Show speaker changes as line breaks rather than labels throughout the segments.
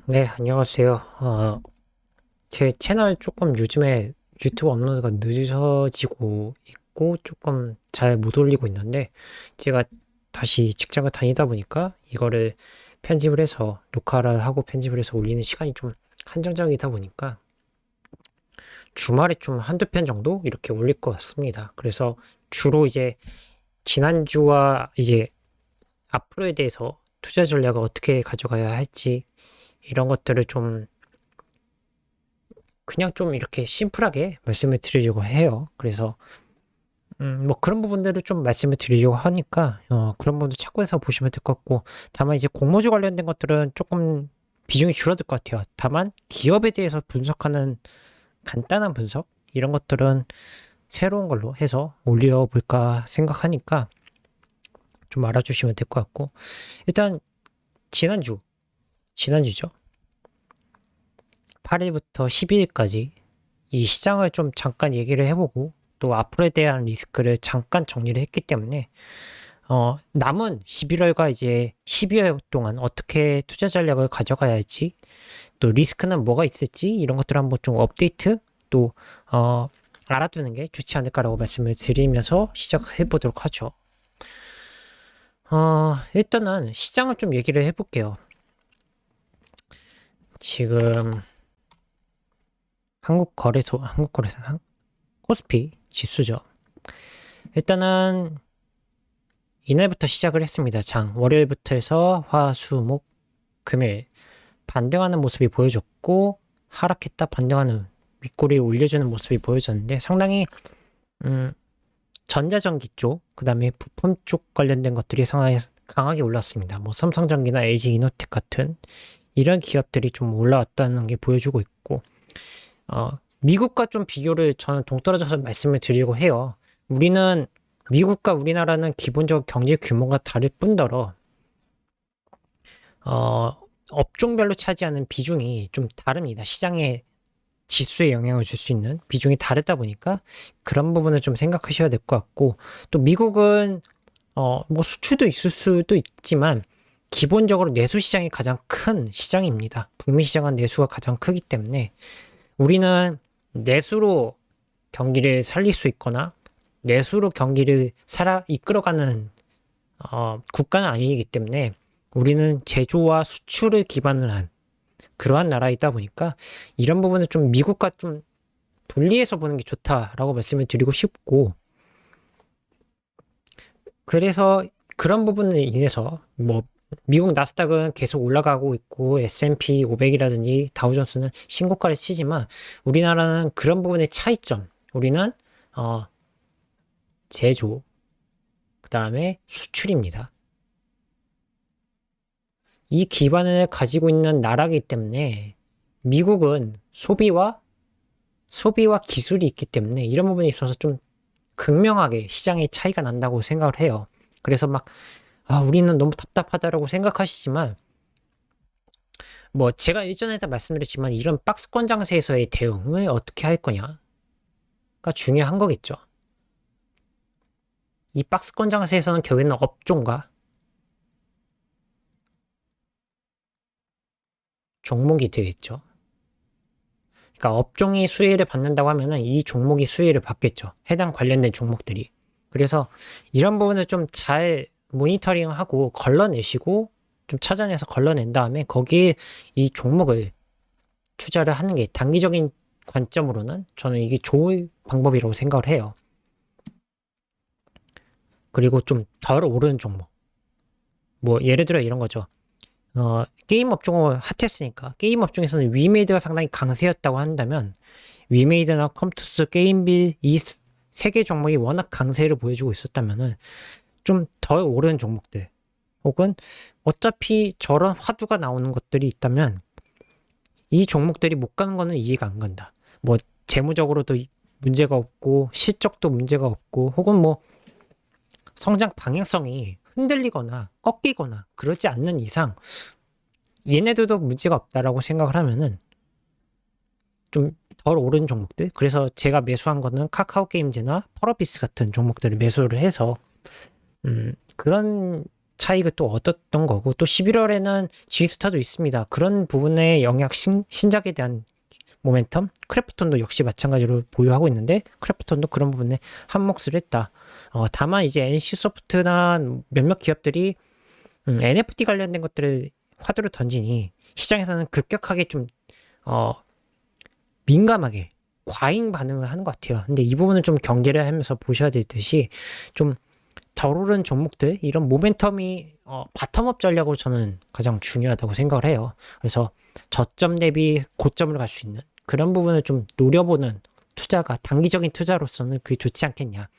네, 안녕하세요. 제 채널 조금 요즘에 유튜브 업로드가 늦어지고 있고 조금 잘 못 올리고 있는데 제가 다시 직장을 다니다 보니까 이거를 편집을 해서 녹화를 하고 편집을 해서 올리는 시간이 좀 한정적이다 보니까 주말에 좀 한두 편 정도 이렇게 올릴 것 같습니다. 그래서 주로 이제 지난주와 이제 앞으로에 대해서 투자 전략을 어떻게 가져가야 할지 이런 것들을 좀 그냥 좀 이렇게 심플하게 말씀을 드리려고 해요. 그래서 뭐 그런 부분들을 좀 말씀을 드리려고 하니까 그런 부분도 참고해서 보시면 될 것 같고, 다만 이제 공모주 관련된 것들은 조금 비중이 줄어들 것 같아요. 다만 기업에 대해서 분석하는 간단한 분석 이런 것들은 새로운 걸로 해서 올려볼까 생각하니까 좀 알아주시면 될 것 같고, 일단 지난주죠. 8일부터 12일까지 이 시장을 좀 잠깐 얘기를 해보고 또 앞으로에 대한 리스크를 잠깐 정리를 했기 때문에 남은 11월과 이제 12월 동안 어떻게 투자 전략을 가져가야 할지 또 리스크는 뭐가 있을지 이런 것들을 한번 좀 업데이트 또 알아두는 게 좋지 않을까라고 말씀을 드리면서 시작해 보도록 하죠. 일단은 시장을 좀 얘기를 해볼게요. 지금 한국거래소, 코스피 지수죠. 일단은 이날부터 시작을 했습니다. 월요일부터 해서 화, 수, 목, 금일 반등하는 모습이 보여졌고 하락했다 반등하는 윗꼬리 올려주는 모습이 보여졌는데 상당히 전자전기 쪽, 그 다음에 부품 쪽 관련된 것들이 상당히 강하게 올랐습니다. 뭐 삼성전기나 LG 이노텍 같은 이런 기업들이 좀 올라왔다는 게 보여주고 있고 미국과 좀 비교를 저는 동떨어져서 말씀을 드리려고 해요. 미국과 우리나라는 기본적 경제 규모가 다를 뿐더러 업종별로 차지하는 비중이 좀 다릅니다. 시장의 지수에 영향을 줄 수 있는 비중이 다르다 보니까 그런 부분을 좀 생각하셔야 될 것 같고, 또 미국은 뭐 수출도 있을 수도 있지만 기본적으로 내수 시장이 가장 큰 시장입니다. 북미 시장은 내수가 가장 크기 때문에 우리는 내수로 경기를 살릴 수 있거나 내수로 경기를 이끌어가는 국가는 아니기 때문에 우리는 제조와 수출을 기반으로 한 그러한 나라이다 보니까 이런 부분을 좀 미국과 좀 분리해서 보는 게 좋다라고 말씀을 드리고 싶고, 그래서 그런 부분에 인해서 뭐 미국 나스닥은 계속 올라가고 있고 S&P 500이라든지 다우존스는 신고가를 치지만 우리나라는 그런 부분의 차이점, 우리는 제조, 그 다음에 수출입니다. 이 기반을 가지고 있는 나라이기 때문에 미국은 소비와 기술이 있기 때문에 이런 부분에 있어서 좀 극명하게 시장의 차이가 난다고 생각을 해요. 그래서 우리는 너무 답답하다라고 생각하시지만, 뭐, 제가 일전에도 말씀드렸지만, 이런 박스권 장세에서의 대응을 어떻게 할 거냐가 중요한 거겠죠. 이 박스권 장세에서는 결국에는 업종과 종목이 되겠죠. 그러니까 업종이 수혜를 받는다고 하면은 이 종목이 수혜를 받겠죠. 해당 관련된 종목들이. 그래서 이런 부분을 좀 잘 모니터링하고 걸러내시고 좀 찾아내서 걸러낸 다음에 거기에 이 종목을 투자를 하는 게 단기적인 관점으로는 저는 이게 좋은 방법이라고 생각을 해요. 그리고 좀 덜 오르는 종목. 뭐 예를 들어 이런 거죠. 게임 업종은 핫했으니까 게임 업종에서는 위메이드가 상당히 강세였다고 한다면 위메이드나 컴투스, 게임빌 이 세 개 종목이 워낙 강세를 보여주고 있었다면은 좀 덜 오르는 종목들 혹은 어차피 저런 화두가 나오는 것들이 있다면 이 종목들이 못 가는 거는 이해가 안 간다. 뭐 재무적으로도 문제가 없고 실적도 문제가 없고 혹은 뭐 성장 방향성이 흔들리거나 꺾이거나 그러지 않는 이상 얘네들도 문제가 없다라고 생각을 하면은 좀 덜 오른 종목들, 그래서 제가 매수한 거는 카카오 게임즈나 펄어비스 같은 종목들을 매수를 해서 그런 차익을 또 얻었던 거고, 또 11월에는 G스타도 있습니다. 그런 부분의 영향, 신작에 대한 모멘텀, 크래프톤도 역시 마찬가지로 보유하고 있는데, 크래프톤도 그런 부분에 한 몫을 했다. 다만 이제 NC소프트나 몇몇 기업들이 NFT 관련된 것들을 화두를 던지니 시장에서는 급격하게 좀 민감하게 과잉 반응을 하는 것 같아요. 근데 이 부분은 좀 경계를 하면서 보셔야 되듯이 좀 덜 오른 종목들, 이런 모멘텀이 바텀업 전략으로 저는 가장 중요하다고 생각을 해요. 그래서 저점 대비 고점을 갈 수 있는 그런 부분을 좀 노려보는 투자가 단기적인 투자로서는 그게 좋지 않겠냐.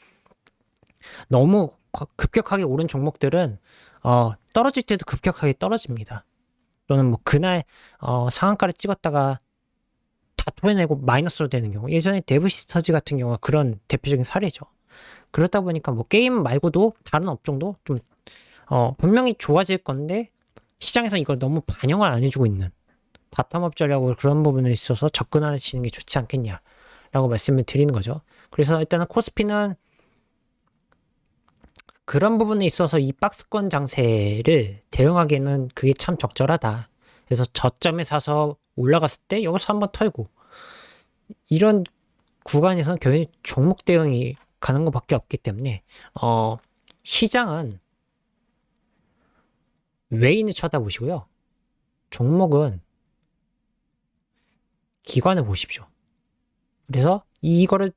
너무 급격하게 오른 종목들은 떨어질 때도 급격하게 떨어집니다. 또는 뭐 그날 상한가를 찍었다가 다 토해내고 마이너스로 되는 경우, 예전에 데브시스터즈 같은 경우가 그런 대표적인 사례죠. 그렇다 보니까 뭐 게임 말고도 다른 업종도 좀 분명히 좋아질 건데 시장에서 이걸 너무 반영을 안 해주고 있는 바텀업 전략으로 그런 부분에 있어서 접근하시는 게 좋지 않겠냐라고 말씀을 드리는 거죠. 그래서 일단은 코스피는 그런 부분에 있어서 이 박스권 장세를 대응하기에는 그게 참 적절하다. 그래서 저점에 사서 올라갔을 때 여기서 한번 털고, 이런 구간에서는 결국 종목 대응이 가는 것밖에 없기 때문에 시장은 외인을 쳐다보시고요. 종목은 기관을 보십시오. 그래서 이거를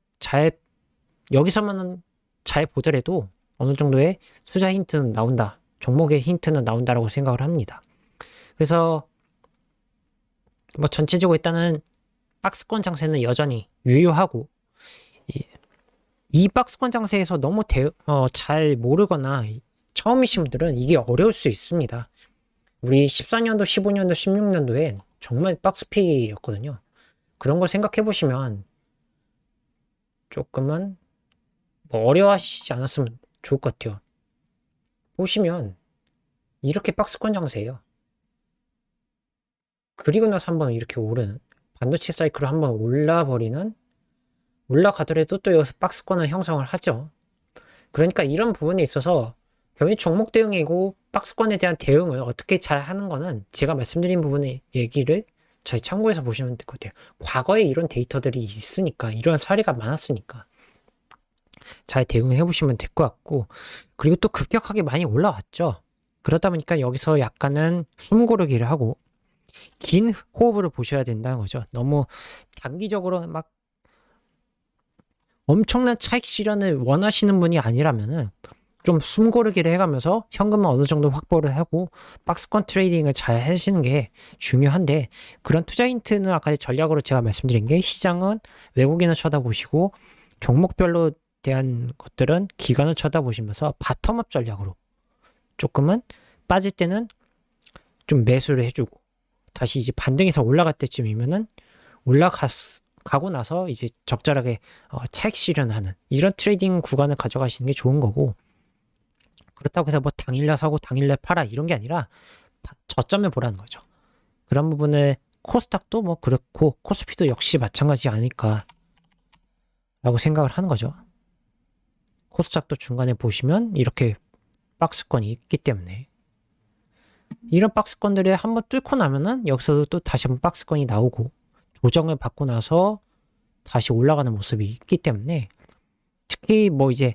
여기서만 잘 보더라도 어느 정도의 투자 힌트는 나온다. 종목의 힌트는 나온다라고 생각을 합니다. 그래서 뭐 전체적으로 일단은 박스권 장세는 여전히 유효하고, 이 박스권 장세에서 너무 잘 모르거나 처음이신 분들은 이게 어려울 수 있습니다. 우리 14년도, 15년도, 16년도엔 정말 박스피였거든요. 그런 걸 생각해 보시면 조금은 뭐 어려워하시지 않았으면 좋을 것 같아요. 보시면 이렇게 박스권 장세예요. 그리고 나서 한번 이렇게 오르는 반도체 사이클을 한번 올라가더라도 또 여기서 박스권을 형성을 하죠. 그러니까 이런 부분에 있어서 결국 종목 대응이고 박스권에 대한 대응을 어떻게 잘 하는 거는 제가 말씀드린 부분의 얘기를 저희 참고해서 보시면 될 것 같아요. 과거에 이런 데이터들이 있으니까, 이런 사례가 많았으니까 잘 대응해 보시면 될 것 같고, 그리고 또 급격하게 많이 올라왔죠. 그러다 보니까 여기서 약간은 숨 고르기를 하고 긴 호흡을 보셔야 된다는 거죠. 너무 단기적으로 막 엄청난 차익 실현을 원하시는 분이 아니라면은 좀 숨 고르기를 해가면서 현금은 어느 정도 확보를 하고 박스권 트레이딩을 잘 하시는 게 중요한데, 그런 투자 힌트는 아까 전략으로 제가 말씀드린 게, 시장은 외국인을 쳐다보시고 종목별로 대한 것들은 기관을 쳐다보시면서 바텀업 전략으로 조금은 빠질 때는 좀 매수를 해주고, 다시 이제 반등해서 올라갈 때쯤이면은 가고 나서 이제 적절하게 차익 실현하는 이런 트레이딩 구간을 가져가시는 게 좋은 거고, 그렇다고 해서 뭐 당일날 사고 당일날 팔아 이런 게 아니라 저점에 보라는 거죠. 그런 부분을 코스닥도 뭐 그렇고 코스피도 역시 마찬가지 아닐까라고 생각을 하는 거죠. 코스닥도 중간에 보시면 이렇게 박스권이 있기 때문에, 이런 박스권들이 한번 뚫고 나면은 여기서도 또 다시 한번 박스권이 나오고 조정을 받고 나서 다시 올라가는 모습이 있기 때문에, 특히 뭐 이제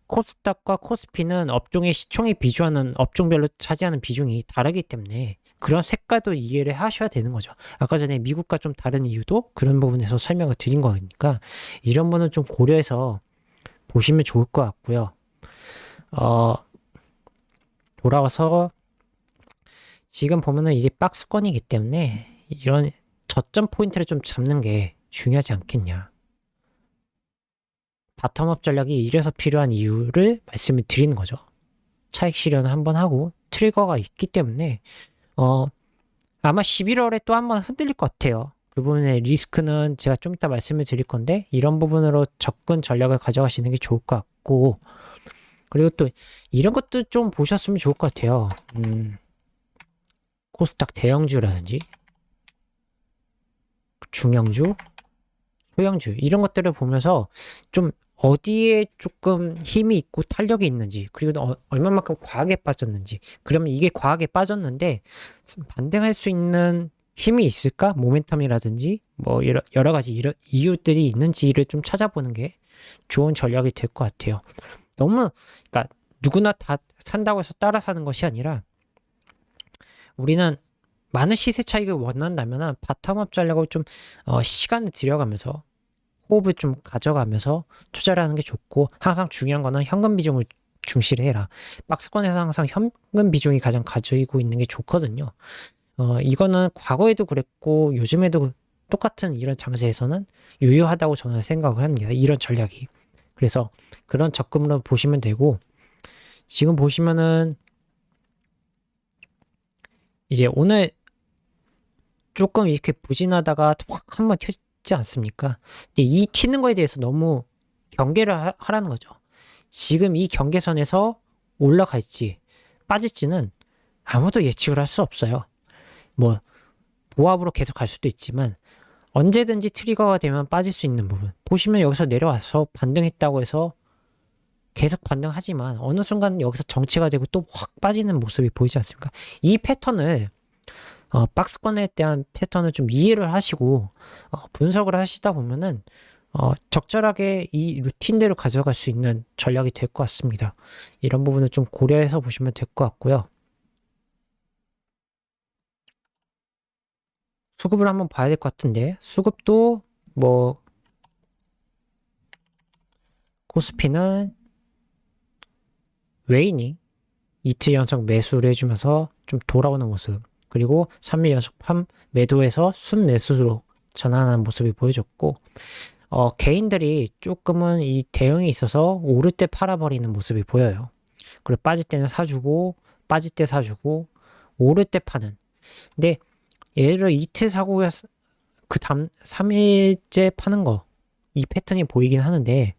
코스닥과 코스피는 업종의 시총에 비주하는, 업종별로 차지하는 비중이 다르기 때문에 그런 색깔도 이해를 하셔야 되는 거죠. 아까 전에 미국과 좀 다른 이유도 그런 부분에서 설명을 드린 거니까 이런 부분은 좀 고려해서 보시면 좋을 것 같고요. 돌아와서 지금 보면은 이제 박스권이기 때문에 이런 저점 포인트를 좀 잡는 게 중요하지 않겠냐. 바텀업 전략이 이래서 필요한 이유를 말씀을 드리는 거죠. 차익 실현을 한번 하고 트리거가 있기 때문에 아마 11월에 또 한번 흔들릴 것 같아요. 그 부분의 리스크는 제가 좀 이따 말씀을 드릴 건데, 이런 부분으로 접근 전략을 가져가시는 게 좋을 것 같고, 그리고 또 이런 것도 좀 보셨으면 좋을 것 같아요. 코스닥 대형주라든지 중형주, 소형주 이런 것들을 보면서 좀 어디에 조금 힘이 있고 탄력이 있는지, 그리고 얼마만큼 과하게 빠졌는지. 그러면 이게 과하게 빠졌는데 반등할 수 있는 힘이 있을까? 모멘텀이라든지 뭐 여러 가지 이유들이 있는지를 좀 찾아보는 게 좋은 전략이 될 것 같아요. 너무 그러니까 누구나 다 산다고 해서 따라 사는 것이 아니라 우리는 많은 시세 차익을 원한다면 바텀업 전략을 좀 시간을 들여가면서 호흡을 좀 가져가면서 투자를 하는 게 좋고, 항상 중요한 거는 현금 비중을 중시를 해라. 박스권에서 항상 현금 비중이 가장 가지고 있는 게 좋거든요. 이거는 과거에도 그랬고 요즘에도 똑같은 이런 장세에서는 유효하다고 저는 생각을 합니다. 이런 전략이. 그래서 그런 접근으로 보시면 되고, 지금 보시면은 이제 오늘 조금 이렇게 부진하다가 확 한번 튀지 않습니까? 근데 이 튀는 거에 대해서 너무 경계를 하라는 거죠. 지금 이 경계선에서 올라갈지 빠질지는 아무도 예측을 할 수 없어요. 뭐 보합으로 계속 갈 수도 있지만 언제든지 트리거가 되면 빠질 수 있는 부분. 보시면 여기서 내려와서 반등했다고 해서 계속 반등하지만 어느 순간 여기서 정체가 되고 또 확 빠지는 모습이 보이지 않습니까? 이 패턴을 박스권에 대한 패턴을 좀 이해를 하시고 분석을 하시다 보면은 적절하게 이 루틴대로 가져갈 수 있는 전략이 될 것 같습니다. 이런 부분을 좀 고려해서 보시면 될 것 같고요. 수급을 한번 봐야 될 것 같은데, 수급도 뭐 코스피는 웨이닝 이틀 연속 매수를 해주면서 좀 돌아오는 모습, 그리고 3일 연속 매도해서 순매수로 전환하는 모습이 보여줬고, 개인들이 조금은 이 대응이 있어서 오를 때 팔아버리는 모습이 보여요. 그리고 빠질 때는 사주고, 빠질 때 사주고, 오를 때 파는. 근데 예를 들어 이틀 사고 그 다음 3일째 파는 거, 이 패턴이 보이긴 하는데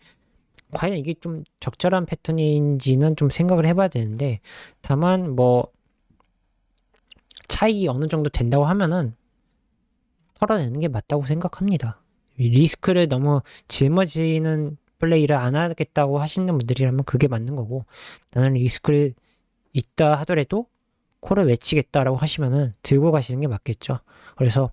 과연 이게 좀 적절한 패턴인지는 좀 생각을 해봐야 되는데, 다만 뭐 차익이 어느 정도 된다고 하면은 털어내는 게 맞다고 생각합니다. 리스크를 너무 짊어지는 플레이를 안 하겠다고 하시는 분들이라면 그게 맞는 거고, 나는 리스크를 있다 하더라도 콜을 외치겠다라고 하시면은 들고 가시는 게 맞겠죠. 그래서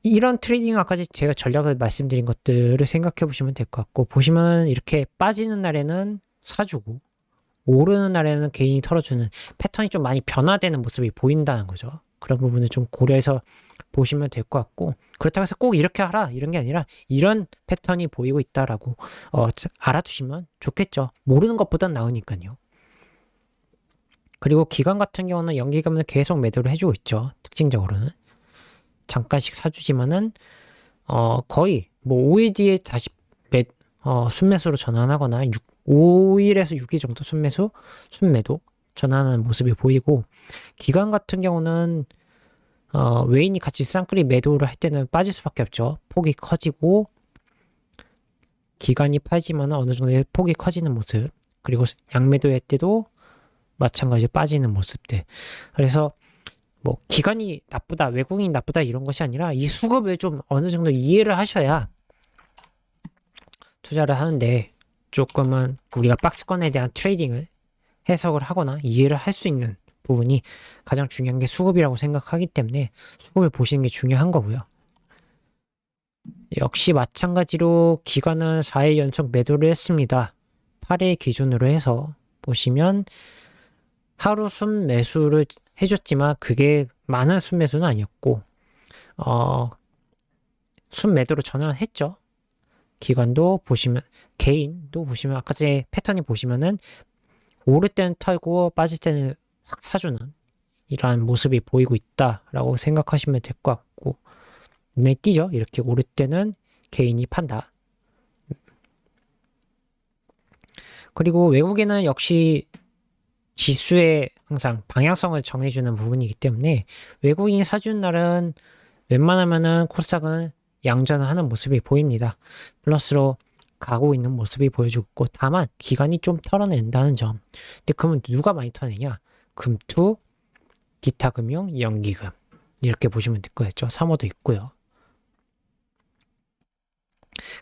이런 트레이딩 아까 제가 전략을 말씀드린 것들을 생각해 보시면 될 것 같고, 보시면 이렇게 빠지는 날에는 사주고 오르는 날에는 개인이 털어주는 패턴이 좀 많이 변화되는 모습이 보인다는 거죠. 그런 부분을 좀 고려해서 보시면 될 것 같고, 그렇다고 해서 꼭 이렇게 하라 이런 게 아니라 이런 패턴이 보이고 있다라고 알아두시면 좋겠죠. 모르는 것보단 나으니까요. 그리고 기관 같은 경우는 연기금을 계속 매도를 해주고 있죠. 특징적으로는 잠깐씩 사주지만은 거의 뭐 5일 뒤에 다시 순매수로 전환하거나 5일에서 6일 정도 순매도 전환하는 모습이 보이고, 기관 같은 경우는 외인이 같이 쌍끌이 매도를 할 때는 빠질 수밖에 없죠. 폭이 커지고 기관이 팔지만 어느 정도의 폭이 커지는 모습, 그리고 양매도할 때도 마찬가지로 빠지는 모습들. 그래서 뭐 기관이 나쁘다, 외국인이 나쁘다 이런 것이 아니라 이 수급을 좀 어느 정도 이해를 하셔야 투자를 하는데 조금은 우리가 박스권에 대한 트레이딩을 해석을 하거나 이해를 할 수 있는 부분이 가장 중요한 게 수급이라고 생각하기 때문에 수급을 보시는 게 중요한 거고요. 역시 마찬가지로 기관은 4일 연속 매도를 했습니다. 8일 기준으로 해서 보시면 하루 순매수를 해줬지만 그게 많은 순매수는 아니었고 순매도로 전환했죠. 기관도 보시면, 개인도 보시면 아까 제 패턴이 보시면은 오를 때는 털고 빠질 때는 확 사주는 이러한 모습이 보이고 있다라고 생각하시면 될 것 같고, 눈에 띄죠? 이렇게 오를 때는 개인이 판다. 그리고 외국인은 역시 지수의 항상 방향성을 정해주는 부분이기 때문에 외국인이 사주는 날은 웬만하면은 코스닥은 양전을 하는 모습이 보입니다. 플러스로 가고 있는 모습이 보여주고 있고, 다만 기관이 좀 털어낸다는 점. 근데 그러면 누가 많이 털어내냐? 금투, 기타 금융, 연기금 이렇게 보시면 될 거겠죠. 3호도 있고요.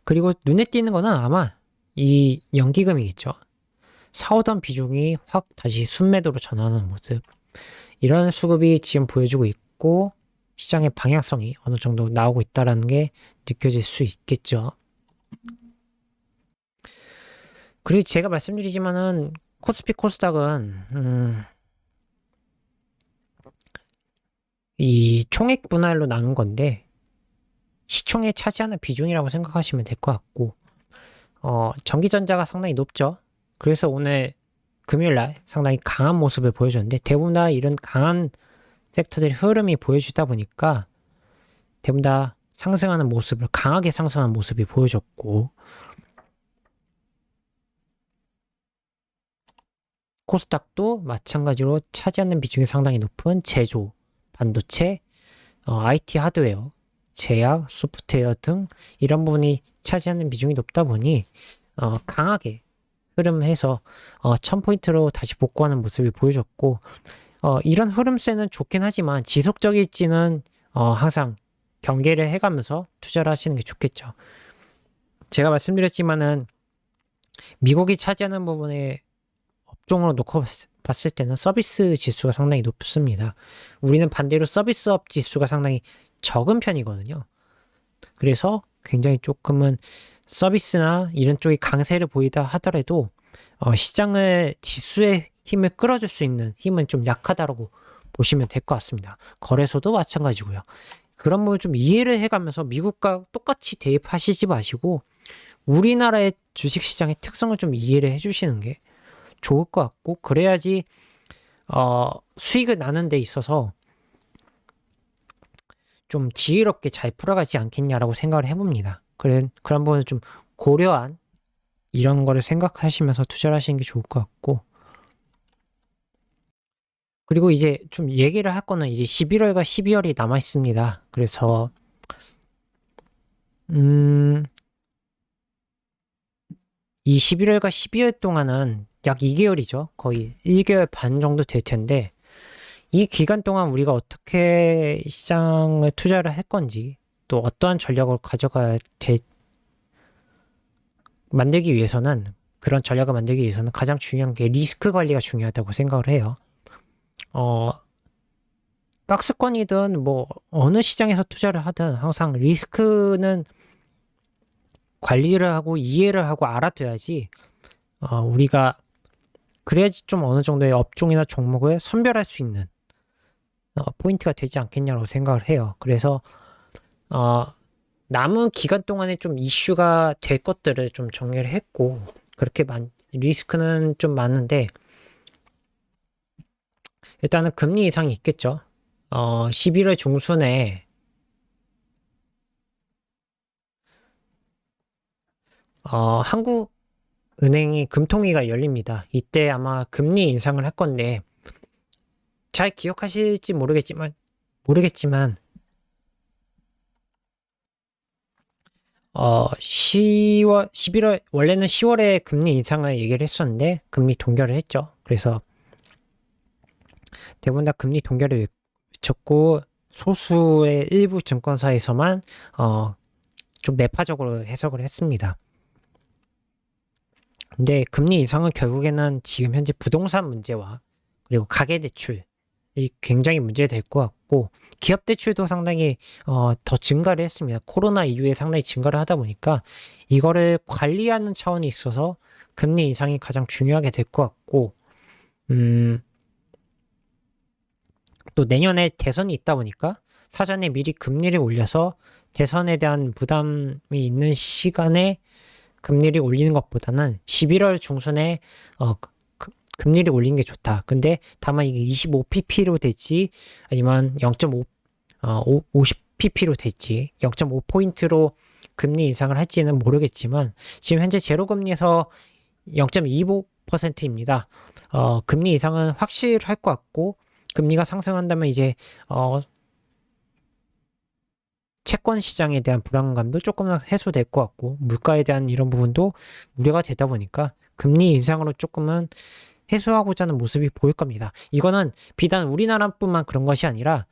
그리고 눈에 띄는 거는 아마 이 연기금이겠죠. 사오던 비중이 확 다시 순매도로 전환하는 모습. 이런 수급이 지금 보여주고 있고 시장의 방향성이 어느 정도 나오고 있다는 게 느껴질 수 있겠죠. 그리고 제가 말씀드리지만은 코스피 코스닥은 이 총액 분할로 나눈 건데 시총에 차지하는 비중이라고 생각하시면 될 것 같고 전기전자가 상당히 높죠. 그래서 오늘 금요일날 상당히 강한 모습을 보여줬는데 대부분 다 이런 강한 섹터들의 흐름이 보여주다 보니까 대부분 다 상승하는 모습을 강하게 상승하는 모습이 보여줬고 코스닥도 마찬가지로 차지하는 비중이 상당히 높은 제조, 반도체, IT 하드웨어, 제약, 소프트웨어 등 이런 부분이 차지하는 비중이 높다 보니 강하게 흐름해서 1000포인트로 다시 복구하는 모습을 보여줬고 이런 흐름세는 좋긴 하지만 지속적일지는 항상 경계를 해가면서 투자를 하시는 게 좋겠죠. 제가 말씀드렸지만은 미국이 차지하는 부분에 업종으로 놓고 봤을 때는 서비스 지수가 상당히 높습니다. 우리는 반대로 서비스업 지수가 상당히 적은 편이거든요. 그래서 굉장히 조금은 서비스나 이런 쪽이 강세를 보이다 하더라도 시장을 지수의 힘을 끌어줄 수 있는 힘은 좀 약하다고 보시면 될 것 같습니다. 거래소도 마찬가지고요. 그런 부분 좀 이해를 해가면서 미국과 똑같이 대입하시지 마시고 우리나라의 주식시장의 특성을 좀 이해를 해주시는 게 좋을 것 같고 그래야지 수익을 나는 데 있어서 좀 지혜롭게 잘 풀어가지 않겠냐라고 생각을 해봅니다. 그런 부분을 좀 고려한 이런 거를 생각하시면서 투자를 하시는 게 좋을 것 같고 그리고 이제 좀 얘기를 할 거는 이제 11월과 12월이 남아 있습니다. 그래서 이 11월과 12월 동안은 약 2개월이죠. 거의 1개월 반 정도 될 텐데 이 기간 동안 우리가 어떻게 시장을 투자를 할 건지 또 어떠한 전략을 가져가야 만들기 위해서는 그런 전략을 만들기 위해서는 가장 중요한 게 리스크 관리가 중요하다고 생각을 해요. 박스권이든 뭐 어느 시장에서 투자를 하든 항상 리스크는 관리를 하고 이해를 하고 알아둬야지 우리가 그래야지 좀 어느 정도의 업종이나 종목을 선별할 수 있는 포인트가 되지 않겠냐고 생각을 해요. 그래서 남은 기간 동안에 좀 이슈가 될 것들을 좀 정리를 했고 그렇게 리스크는 좀 많은데 일단은 금리 인상이 있겠죠. 11월 중순에 한국은행이 금통위가 열립니다. 이때 아마 금리 인상을 할 건데 잘 기억하실지 모르겠지만 11월 원래는 10월에 금리 인상을 얘기를 했었는데 금리 동결을 했죠. 그래서 대부분 다 금리 동결을 외쳤고 소수의 일부 증권사에서만 좀 매파적으로 해석을 했습니다. 근데 금리 인상은 결국에는 지금 현재 부동산 문제와 그리고 가계대출이 굉장히 문제될 것 같고 기업 대출도 상당히 더 증가를 했습니다. 코로나 이후에 상당히 증가를 하다 보니까 이거를 관리하는 차원이 있어서 금리 인상이 가장 중요하게 될 것 같고 또 내년에 대선이 있다 보니까 사전에 미리 금리를 올려서 대선에 대한 부담이 있는 시간에 금리를 올리는 것보다는 11월 중순에 금리를 올리는 게 좋다. 근데 다만 이게 25pp로 될지 아니면 50pp로 될지 0.5포인트로 금리 인상을 할지는 모르겠지만 지금 현재 제로금리에서 0.25%입니다. 금리 인상은 확실할 것 같고 금리가 상승한다면 이제 채권 시장에 대한 불안감도 조금은 해소될 것 같고 물가에 대한 이런 부분도 우려가 되다 보니까 금리 인상으로 조금은 해소하고자 하는 모습이 보일 겁니다. 이거는 비단 우리나라뿐만 그런 것이 아니라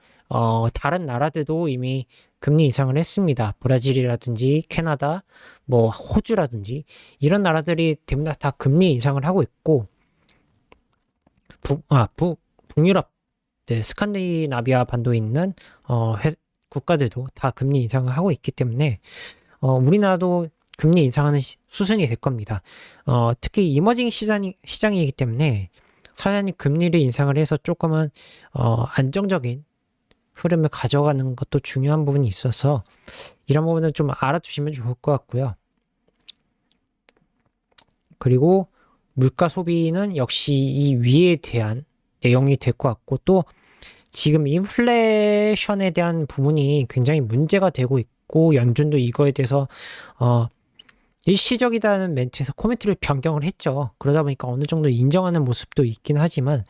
다른 나라들도 이미 금리 인상을 했습니다. 브라질이라든지 캐나다, 뭐 호주라든지 이런 나라들이 대부분 다 금리 인상을 하고 있고 북유럽, 스칸디나비아 반도에 있는 국가들도 다 금리 인상을 하고 있기 때문에 우리나라도 금리 인상하는 수순이 될 겁니다. 특히 이머징 시장이기 때문에 서양이 금리를 인상을 해서 조금은 안정적인 흐름을 가져가는 것도 중요한 부분이 있어서 이런 부분은 좀 알아두시면 좋을 것 같고요. 그리고 물가 소비는 역시 이 위에 대한 내용이 될 것 같고 또 지금 인플레이션에 대한 부분이 굉장히 문제가 되고 있고 연준도 이거에 대해서 일시적이다는 멘트에서 코멘트를 변경을 했죠. 그러다 보니까 어느 정도 인정하는 모습도 있긴 하지만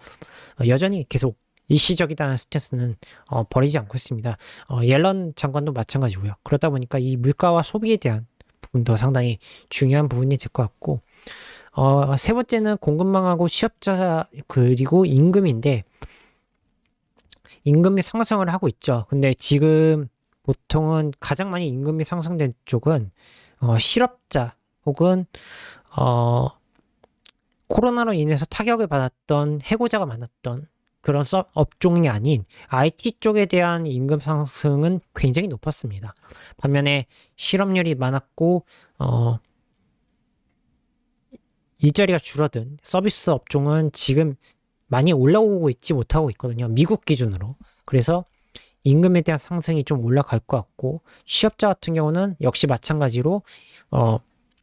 여전히 계속 일시적이다는 스탠스는 버리지 않고 있습니다. 옐런 장관도 마찬가지고요. 그러다 보니까 이 물가와 소비에 대한 부분도 상당히 중요한 부분이 될 것 같고 세 번째는 공급망하고 취업자 그리고 임금인데 임금이 상승을 하고 있죠. 근데 지금 보통은 가장 많이 임금이 상승된 쪽은 실업자 혹은 코로나로 인해서 타격을 받았던 해고자가 많았던 그런 업종이 아닌 IT 쪽에 대한 임금 상승은 굉장히 높았습니다. 반면에 실업률이 많았고 일자리가 줄어든 서비스 업종은 지금 많이 올라오고 있지 못하고 있거든요. 미국 기준으로. 그래서 임금에 대한 상승이 좀 올라갈 것 같고 취업자 같은 경우는 역시 마찬가지로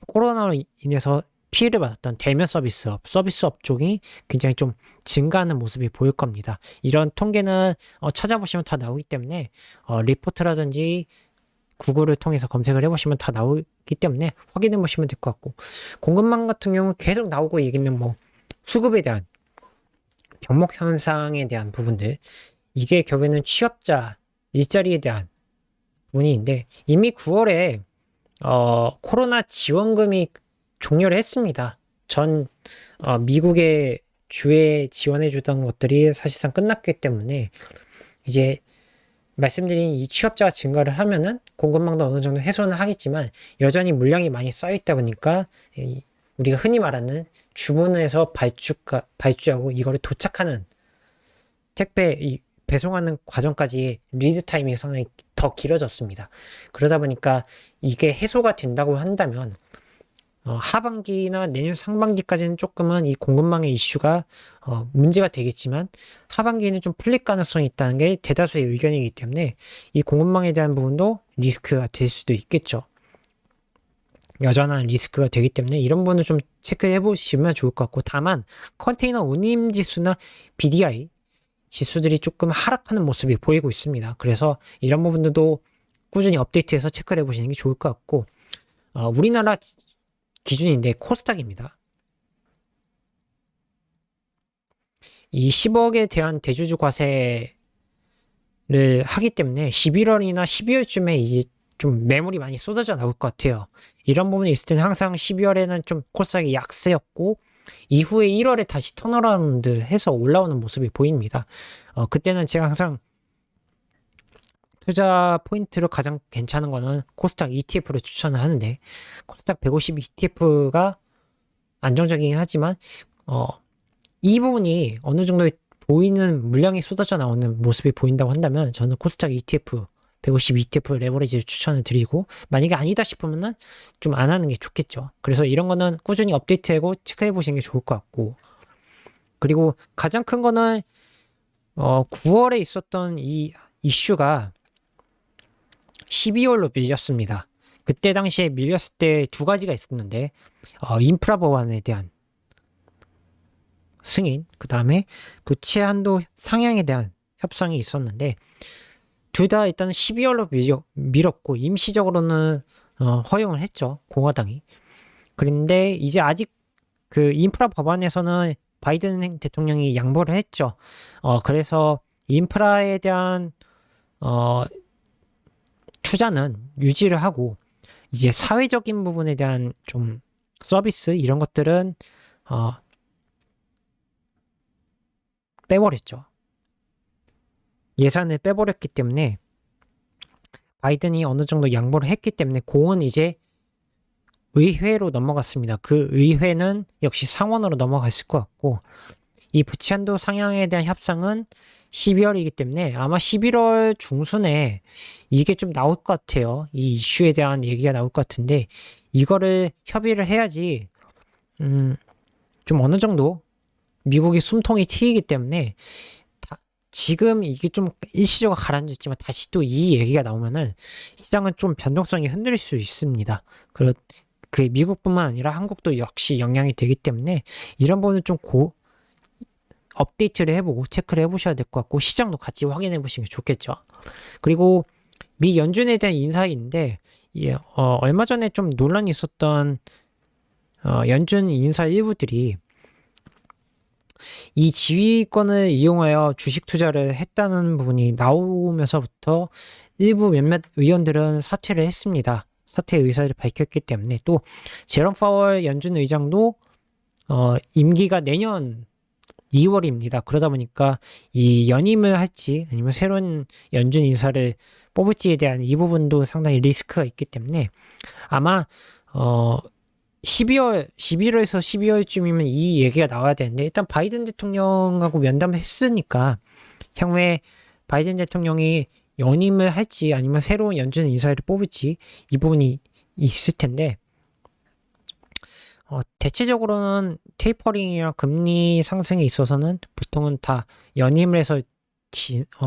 코로나로 인해서 피해를 받았던 대면 서비스 업종이 굉장히 좀 증가하는 모습이 보일 겁니다. 이런 통계는 찾아보시면 다 나오기 때문에 리포트라든지 구글을 통해서 검색을 해보시면 다 나오기 때문에 확인해 보시면 될 것 같고 공급망 같은 경우는 계속 나오고 있는 뭐 수급에 대한 병목 현상에 대한 부분들 이게 결국에는 취업자 일자리에 대한 부분인데 이미 9월에 코로나 지원금이 종료를 했습니다. 미국의 주에 지원해 주던 것들이 사실상 끝났기 때문에 이제 말씀드린 이 취업자가 증가를 하면은 공급망도 어느 정도 해소는 하겠지만 여전히 물량이 많이 쌓여 있다 보니까 우리가 흔히 말하는 주문에서 발주하고 이거를 도착하는 택배 배송하는 과정까지 리드 타임이 상당히 더 길어졌습니다. 그러다 보니까 이게 해소가 된다고 한다면 하반기나 내년 상반기까지는 조금은 이 공급망의 이슈가 문제가 되겠지만 하반기에는 좀 풀릴 가능성이 있다는 게 대다수의 의견이기 때문에 이 공급망에 대한 부분도 리스크가 될 수도 있겠죠. 여전한 리스크가 되기 때문에 이런 부분을 좀 체크해 보시면 좋을 것 같고 다만 컨테이너 운임 지수나 BDI 지수들이 조금 하락하는 모습이 보이고 있습니다. 그래서 이런 부분들도 꾸준히 업데이트해서 체크해 보시는 게 좋을 것 같고 우리나라 기준인데 코스닥입니다. 이 10억에 대한 대주주 과세를 하기 때문에 11월이나 12월쯤에 이제 좀 매물이 많이 쏟아져 나올 것 같아요. 이런 부분이 있을 때는 항상 12월에는 좀 코스닥이 약세였고 이후에 1월에 다시 턴어라운드 해서 올라오는 모습이 보입니다. 그때는 제가 항상 투자 포인트로 가장 괜찮은 거는 코스닥 ETF를 추천을 하는데 코스닥 150 ETF가 안정적이긴 하지만 이 부분이 어느 정도 보이는 물량이 쏟아져 나오는 모습이 보인다고 한다면 저는 코스닥 ETF 150 ETF 레버리지를 추천을 드리고 만약에 아니다 싶으면은 좀 안 하는 게 좋겠죠. 그래서 이런 거는 꾸준히 업데이트하고 체크해 보시는 게 좋을 것 같고 그리고 가장 큰 거는 9월에 있었던 이 이슈가 12월로 밀렸습니다. 그때 당시에 밀렸을 때 두 가지가 있었는데 인프라 법안에 대한 승인, 그 다음에 부채 한도 상향에 대한 협상이 있었는데 둘 다 일단 12월로 밀었고 임시적으로는 허용을 했죠. 공화당이. 그런데 이제 아직 그 인프라 법안에서는 바이든 대통령이 양보를 했죠. 그래서 인프라에 대한 투자는 유지를 하고 이제 사회적인 부분에 대한 좀 서비스 이런 것들은 예산을 빼버렸기 때문에 바이든이 어느 정도 양보를 했기 때문에 공은 이제 의회로 넘어갔습니다. 그 의회는 역시 상원으로 넘어갔을 것 같고, 이 부채한도 상향에 대한 협상은 12월이기 때문에 아마 11월 중순에 이게 좀 나올 것 같아요. 이 이슈에 대한 얘기가 나올 것 같은데, 이거를 협의를 해야지 좀 어느 정도 미국이 숨통이 트이기 때문에 지금 이게 좀 일시적으로 가라앉았지만 다시 또 이 얘기가 나오면은 시장은 좀 변동성이 흔들릴 수 있습니다. 그 미국뿐만 아니라 한국도 역시 영향이 되기 때문에 이런 부분은 좀 업데이트를 해보고 체크를 해보셔야 될 것 같고, 시장도 같이 확인해 보시는 게 좋겠죠. 그리고 미 연준에 대한 인사인데, 얼마 전에 좀 논란이 있었던 연준 인사 일부들이 이 지휘권을 이용하여 주식 투자를 했다는 부분이 나오면서부터 일부 몇몇 의원들은 사퇴를 했습니다. 사퇴 의사를 밝혔기 때문에, 또 제롬 파월 연준 의장도 임기가 내년 2월입니다. 그러다 보니까 이 연임을 할지 아니면 새로운 연준 인사를 뽑을지에 대한 이 부분도 상당히 리스크가 있기 때문에 아마 11월에서 12월쯤이면 이 얘기가 나와야 되는데, 일단 바이든 대통령하고 면담을 했으니까 향후에 바이든 대통령이 연임을 할지 아니면 새로운 연준 인사를 뽑을지 이 부분이 있을 텐데, 대체적으로는 테이퍼링이랑 금리 상승에 있어서는 보통은 다 연임을 해서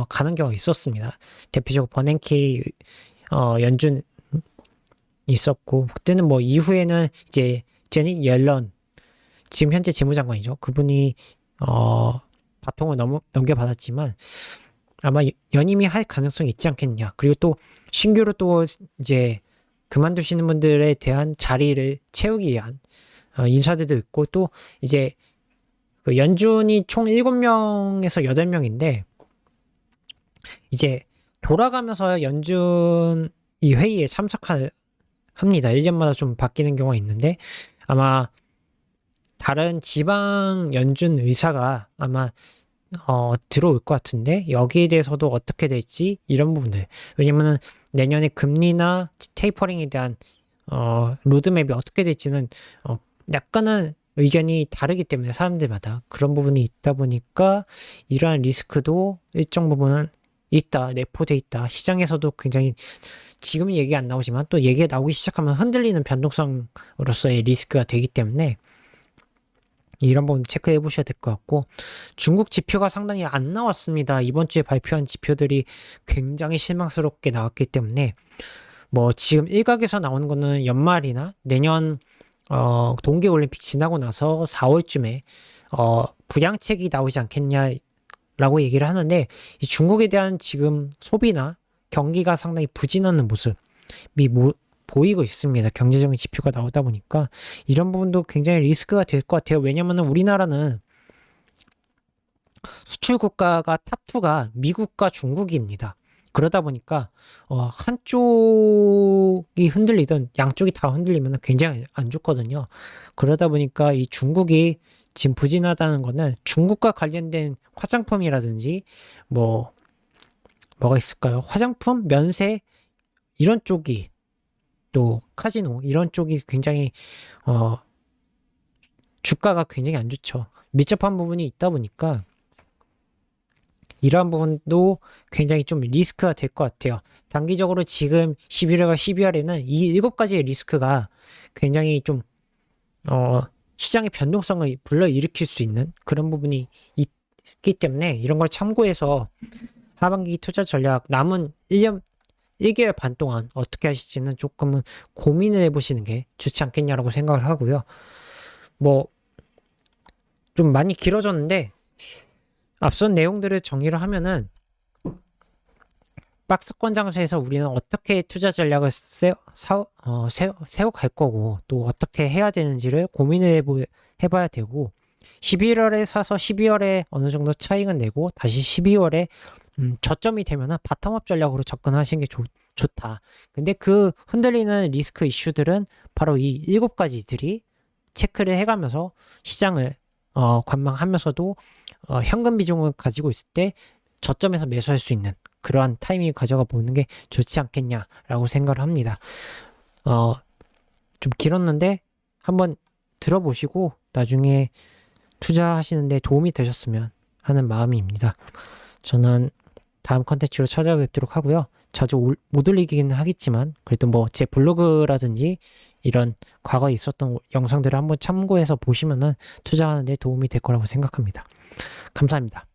가는 경우가 있었습니다. 대표적으로 버냉키 연준 있었고, 그때는 뭐 이후에는 이제 제닛 옐런, 지금 현재 재무장관이죠. 그분이 바통을 넘겨받았지만 아마 연임이 할 가능성이 있지 않겠냐. 그리고 또 신규로 또 이제 그만두시는 분들에 대한 자리를 채우기 위한 인사들도 있고, 또 이제 그 연준이 총 7명에서 8명인데 이제 돌아가면서 연준 이 회의에 참석합니다. 1년마다 좀 바뀌는 경우가 있는데, 아마 다른 지방 연준 의사가 아마 들어올 것 같은데, 여기에 대해서도 어떻게 될지 이런 부분들, 왜냐면은 내년에 금리나 테이퍼링에 대한 로드맵이 어떻게 될지는 약간은 의견이 다르기 때문에 사람들마다 그런 부분이 있다 보니까 이러한 리스크도 일정 부분은 있다, 내포돼 있다. 시장에서도 굉장히 지금 얘기 안 나오지만 또 얘기가 나오기 시작하면 흔들리는 변동성으로서의 리스크가 되기 때문에 이런 부분 체크해 보셔야 될 것 같고, 중국 지표가 상당히 안 나왔습니다. 이번 주에 발표한 지표들이 굉장히 실망스럽게 나왔기 때문에 뭐 지금 일각에서 나오는 거는 연말이나 내년 동계올림픽 지나고 나서 4월쯤에 부양책이 나오지 않겠냐라고 얘기를 하는데, 이 중국에 대한 지금 소비나 경기가 상당히 부진하는 모습이 보이고 있습니다. 경제적인 지표가 나오다 보니까 이런 부분도 굉장히 리스크가 될 것 같아요. 왜냐면은 우리나라는 수출 국가가 탑2가 미국과 중국입니다. 그러다 보니까 한쪽이 흔들리든 양쪽이 다 흔들리면 굉장히 안 좋거든요. 그러다 보니까 이 중국이 지금 부진하다는 거는 중국과 관련된 화장품이라든지 뭐가 있을까요? 화장품, 면세 이런 쪽이, 또 카지노 이런 쪽이 굉장히 주가가 굉장히 안 좋죠. 밀접한 부분이 있다 보니까 이러한 부분도 굉장히 좀 리스크가 될 것 같아요. 단기적으로 지금 11월과 12월에는 이 7가지의 리스크가 굉장히 좀 시장의 변동성을 불러일으킬 수 있는 그런 부분이 있기 때문에 이런 걸 참고해서 하반기 투자 전략 남은 1개월 반 동안 어떻게 하실지는 조금은 고민을 해보시는 게 좋지 않겠냐라고 생각을 하고요. 뭐 좀 많이 길어졌는데 앞선 내용들을 정리를 하면은, 박스권 장세에서 우리는 어떻게 투자 전략을 세워갈 거고 또 어떻게 해야 되는지를 고민을 해봐야 되고, 11월에 사서 12월에 어느 정도 차익은 내고 다시 12월에 저점이 되면은 바텀업 전략으로 접근하시는 게 좋다. 근데 그 흔들리는 리스크 이슈들은 바로 이 7가지들이 체크를 해가면서 시장을 관망하면서도 현금 비중을 가지고 있을 때 저점에서 매수할 수 있는 그러한 타이밍을 가져가 보는 게 좋지 않겠냐라고 생각을 합니다. 좀 길었는데 한번 들어보시고 나중에 투자하시는데 도움이 되셨으면 하는 마음입니다. 저는 다음 컨텐츠로 찾아뵙도록 하고요. 자주 못 올리기는 하겠지만 그래도 뭐 제 블로그라든지 이런 과거에 있었던 영상들을 한번 참고해서 보시면은 투자하는 데 도움이 될 거라고 생각합니다. 감사합니다.